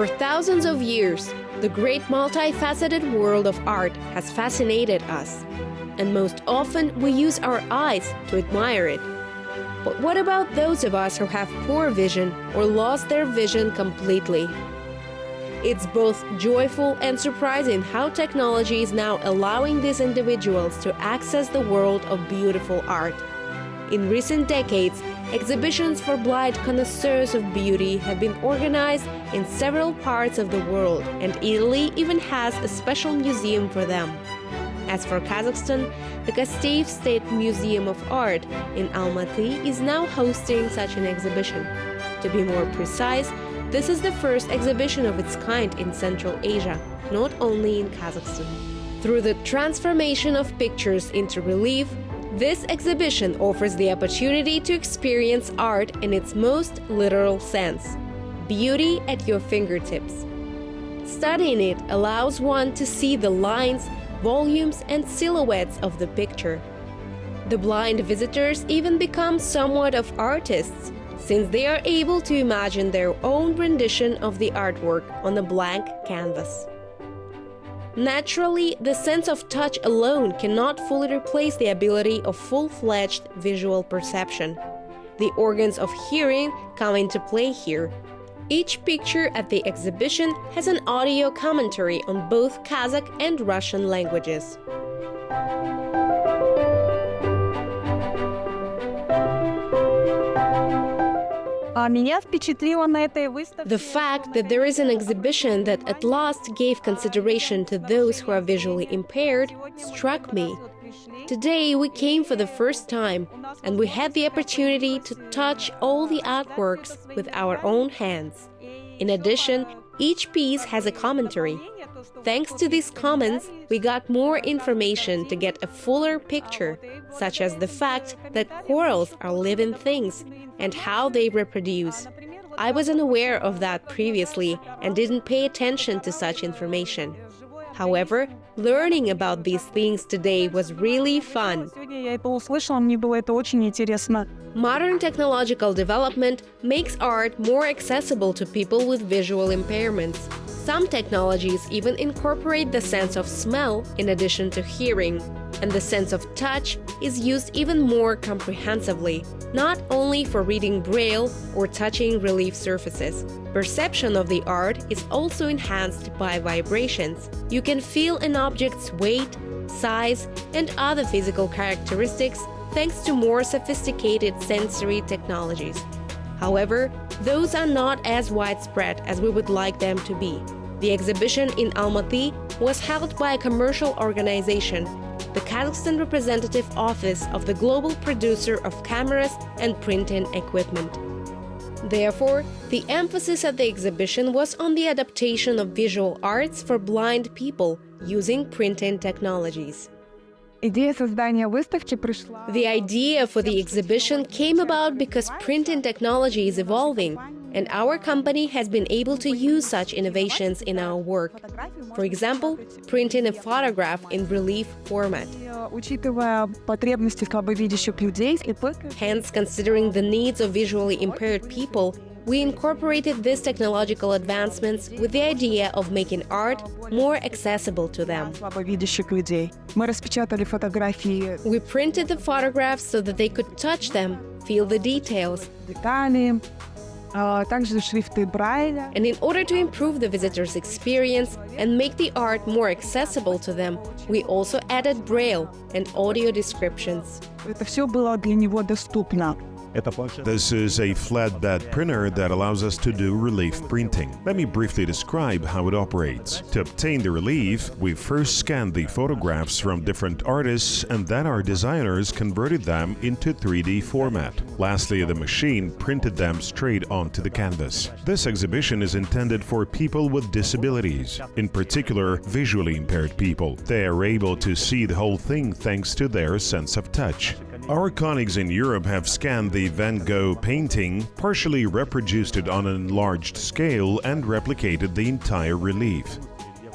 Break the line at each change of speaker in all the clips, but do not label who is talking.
For thousands of years, the great multifaceted world of art has fascinated us, and most often we use our eyes to admire it. But what about those of us who have poor vision or lost their vision completely? It's both joyful and surprising how technology is now allowing these individuals to access the world of beautiful art. In recent decades, exhibitions for blind connoisseurs of beauty have been organized in several parts of the world, and Italy even has a special museum for them. As for Kazakhstan, the Kasteev State Museum of Art in Almaty is now hosting such an exhibition. To be more precise, this is the first exhibition of its kind in Central Asia, not only in Kazakhstan. Through the transformation of pictures into relief, this exhibition offers the opportunity to experience art in its most literal sense. Beauty at your fingertips. Studying it allows one to see the lines, volumes, and silhouettes of the picture. The blind visitors even become somewhat of artists, since they are able to imagine their own rendition of the artwork on a blank canvas. Naturally, the sense of touch alone cannot fully replace the ability of full-fledged visual perception. The organs of hearing come into play here. Each picture at the exhibition has an audio commentary on both Kazakh and Russian languages. The fact that there is an exhibition that at last gave consideration to those who are visually impaired struck me. Today we came for the first time, and we had the opportunity to touch all the artworks with our own hands. In addition, each piece has a commentary. Thanks to these comments, we got more information to get a fuller picture, such as the fact that corals are living things and how they reproduce. I was unaware of that previously and didn't pay attention to such information. However, learning about these things today was really fun. Modern technological development makes art more accessible to people with visual impairments. Some technologies even incorporate the sense of smell in addition to hearing, and the sense of touch is used even more comprehensively, not only for reading Braille or touching relief surfaces. Perception of the art is also enhanced by vibrations. You can feel an object's weight, size, and other physical characteristics thanks to more sophisticated sensory technologies. However, those are not as widespread as we would like them to be. The exhibition in Almaty was held by a commercial organization, the Kazakhstan Representative Office of the Global Producer of Cameras and Printing Equipment. Therefore, the emphasis at the exhibition was on the adaptation of visual arts for blind people using printing technologies. The idea for the exhibition came about because printing technology is evolving, and our company has been able to use such innovations in our work. For example, printing a photograph in relief format. Hence, considering the needs of visually impaired people, we incorporated these technological advancements with the idea of making art more accessible to them. We printed the photographs so that they could touch them, feel the details. And in order to improve the visitor's experience and make the art more accessible to them, we also added Braille and audio descriptions.
This is a flatbed printer that allows us to do relief printing. Let me briefly describe how it operates. To obtain the relief, we first scanned the photographs from different artists, and then our designers converted them into 3D format. Lastly, the machine printed them straight onto the canvas. This exhibition is intended for people with disabilities, in particular visually impaired people. They are able to see the whole thing thanks to their sense of touch. Our colleagues in Europe have scanned the Van Gogh painting, partially reproduced it on an enlarged scale, and replicated the entire relief.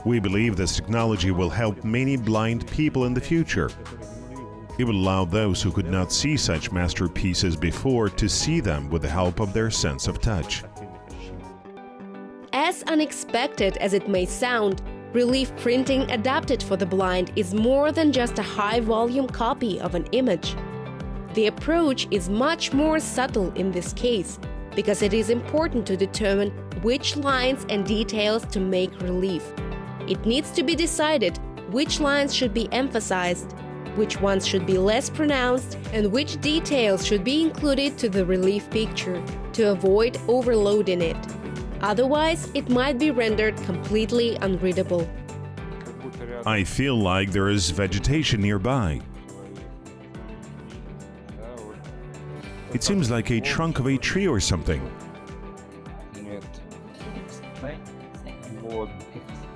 We believe this technology will help many blind people in the future. It will allow those who could not see such masterpieces before to see them with the help of their sense of touch.
as unexpected as it may sound, relief printing adapted for the blind is more than just a high-volume copy of an image. The approach is much more subtle in this case, because it is important to determine which lines and details to make relief. It needs to be decided which lines should be emphasized, which ones should be less pronounced, and which details should be included to the relief picture to avoid overloading it. Otherwise, it might be rendered completely unreadable.
I feel like there is vegetation nearby. It seems like a trunk of a tree or something.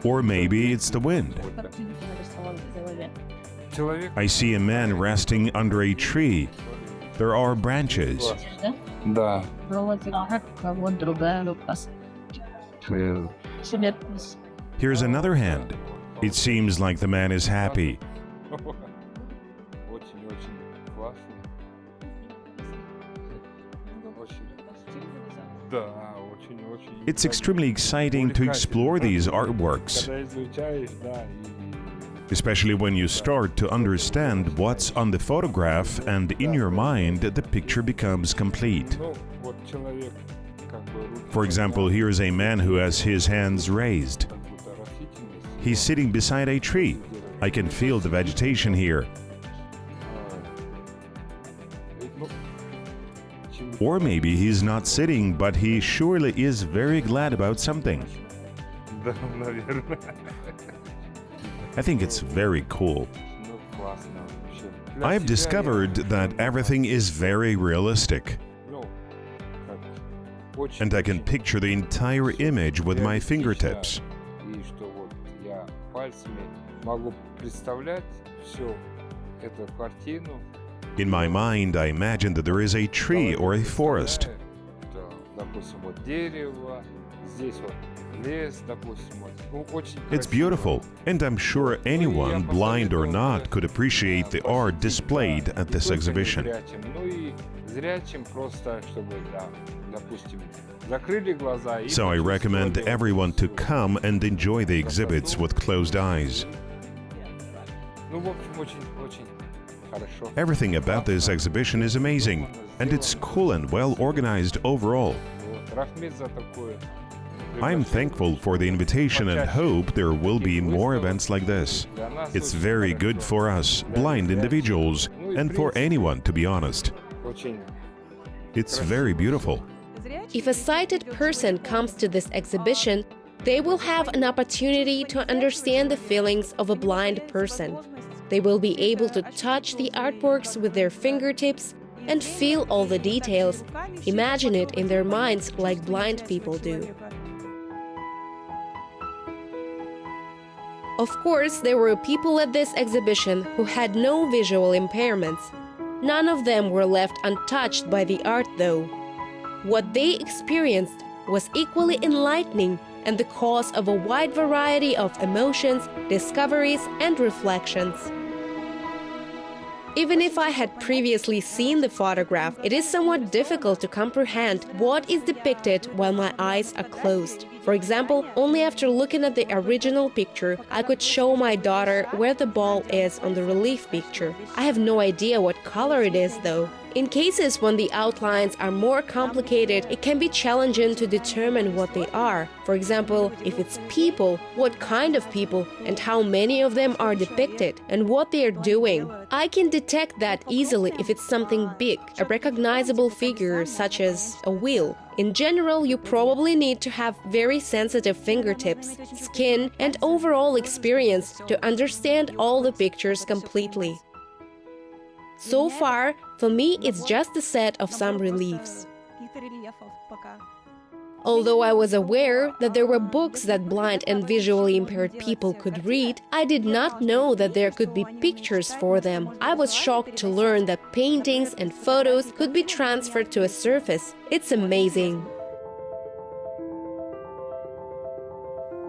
Or maybe it's the wind. I see a man resting under a tree. There are branches. Here's another hand. It seems like the man is happy. It's extremely exciting to explore these artworks, especially when you start to understand what's on the photograph, and in your mind the picture becomes complete. For example, here's a man who has his hands raised. He's sitting beside a tree. I can feel the vegetation here. Or maybe he's not sitting, but he surely is very glad about something. I think it's very cool. I've discovered that everything is very realistic. And I can picture the entire image with my fingertips. In my mind, I imagine that there is a tree or a forest. It's beautiful, and I'm sure anyone, blind or not, could appreciate the art displayed at this exhibition. So I recommend everyone to come and enjoy the exhibits with closed eyes. Everything about this exhibition is amazing, and it's cool and well organized overall. I'm thankful for the invitation and hope there will be more events like this. It's very good for us, blind individuals, and for anyone, to be honest. It's very beautiful.
If a sighted person comes to this exhibition, they will have an opportunity to understand the feelings of a blind person. They will be able to touch the artworks with their fingertips and feel all the details, imagine it in their minds like blind people do. Of course, there were people at this exhibition who had no visual impairments. None of them were left untouched by the art, though. What they experienced was equally enlightening and the cause of a wide variety of emotions, discoveries, and reflections. Even if I had previously seen the photograph, it is somewhat difficult to comprehend what is depicted while my eyes are closed. For example, only after looking at the original picture, I could show my daughter where the ball is on the relief picture. I have no idea what color it is, though. In cases when the outlines are more complicated, it can be challenging to determine what they are. For example, if it's people, what kind of people, and how many of them are depicted, and what they are doing. I can detect that easily if it's something big, a recognizable figure such as a wheel. In general, you probably need to have very sensitive fingertips, skin, and overall experience to understand all the pictures completely. So far, for me, it's just a set of some reliefs. Although I was aware that there were books that blind and visually impaired people could read, I did not know that there could be pictures for them. I was shocked to learn that paintings and photos could be transferred to a surface. It's amazing.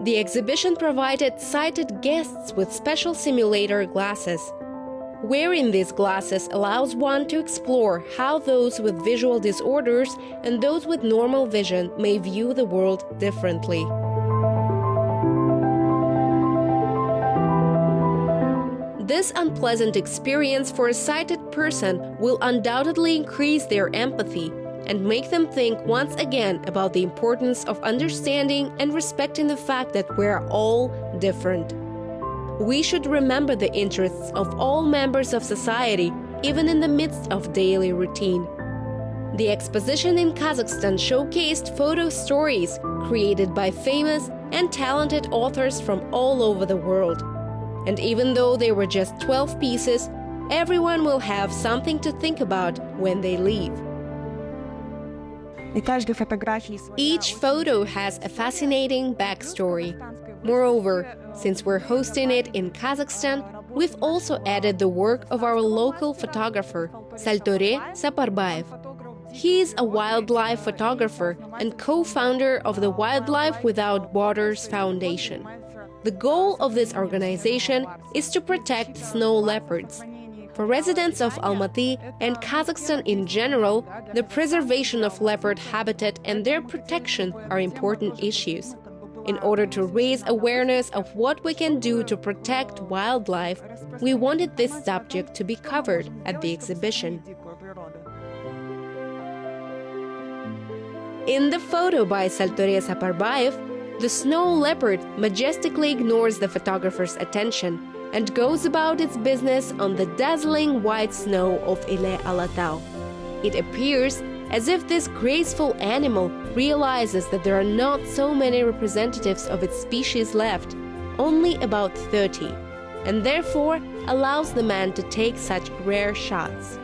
The exhibition provided sighted guests with special simulator glasses. Wearing these glasses allows one to explore how those with visual disorders and those with normal vision may view the world differently. This unpleasant experience for a sighted person will undoubtedly increase their empathy and make them think once again about the importance of understanding and respecting the fact that we're all different. We should remember the interests of all members of society, even in the midst of daily routine. The exposition in Kazakhstan showcased photo stories created by famous and talented authors from all over the world. And even though there were just 12 pieces, everyone will have something to think about when they leave. Each photo has a fascinating backstory. Moreover, since we're hosting it in Kazakhstan, we've also added the work of our local photographer, Saltore Saparbayev. He is a wildlife photographer and co-founder of the Wildlife Without Borders Foundation. The goal of this organization is to protect snow leopards. For residents of Almaty and Kazakhstan in general, the preservation of leopard habitat and their protection are important issues. In order to raise awareness of what we can do to protect wildlife, we wanted this subject to be covered at the exhibition. In the photo by Saltore Saparbayev, the snow leopard majestically ignores the photographer's attention and goes about its business on the dazzling white snow of Ile Alatau. It appears as if this graceful animal realizes that there are not so many representatives of its species left, only about 30, and therefore allows the man to take such rare shots.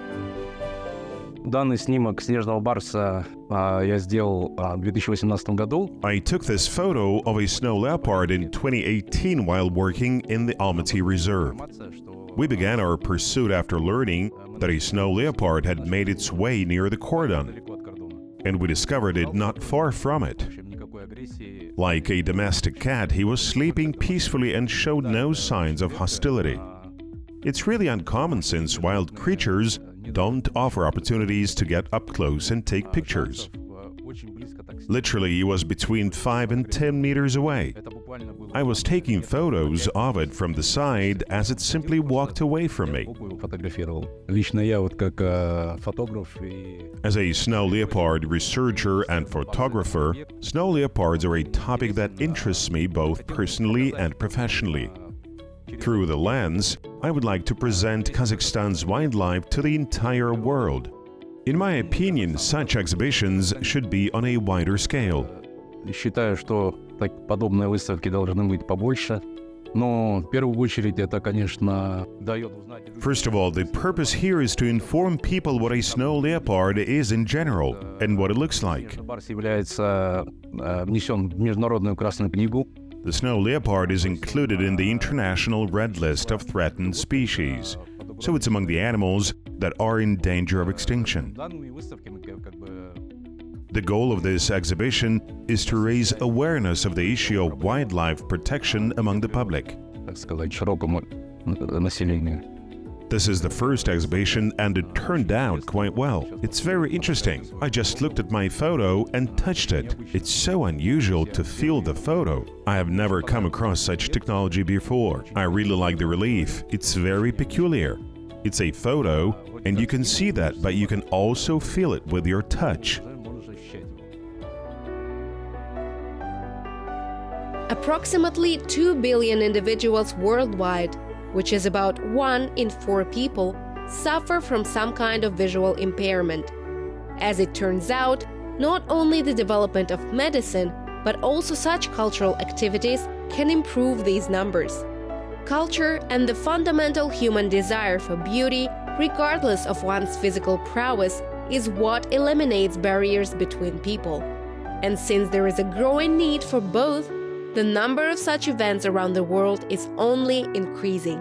Данный снимок снежного барса я сделал в 2018 году.
I took this photo of a snow leopard in 2018 while working in the Almaty Reserve. We began our pursuit after learning that a snow leopard had made its way near the cordon, and we discovered it not far from it. Like a domestic cat, he was sleeping peacefully and showed no signs of hostility. It's really uncommon since wild creatures don't offer opportunities to get up close and take pictures. Literally, he was between 5 and 10 meters away. I was taking photos of it from the side as it simply walked away from me. As a snow leopard researcher and photographer, snow leopards are a topic that interests me both personally and professionally. Through the lens, I would like to present Kazakhstan's wildlife to the entire world. In my opinion, such exhibitions should be on a wider scale.
Считаю, что подобные выставки должны быть побольше. Но в первую очередь это, конечно, дает узнать.
First of all, the purpose here is to inform people what a snow leopard is in general and what it looks like.
Барс является внесен в Международную Красную книгу.
The snow leopard is included in the International Red List of Threatened Species, so it's among the animals that are in danger of extinction. The goal of this exhibition is to raise awareness of the issue of wildlife protection among the public.
Так сказать, широкому населению.
This is the first exhibition and it turned out quite well. It's very interesting. I just looked at my photo and touched it. It's so unusual to feel the photo. I have never come across such technology before. I really like the relief. It's very peculiar. It's a photo and you can see that, but you can also feel it with your touch.
Approximately 2 billion individuals worldwide, which is about 1 in 4 people, suffer from some kind of visual impairment. As it turns out, not only the development of medicine, but also such cultural activities can improve these numbers. Culture and the fundamental human desire for beauty, regardless of one's physical prowess, is what eliminates barriers between people. And since there is a growing need for both, the number of such events around the world is only increasing.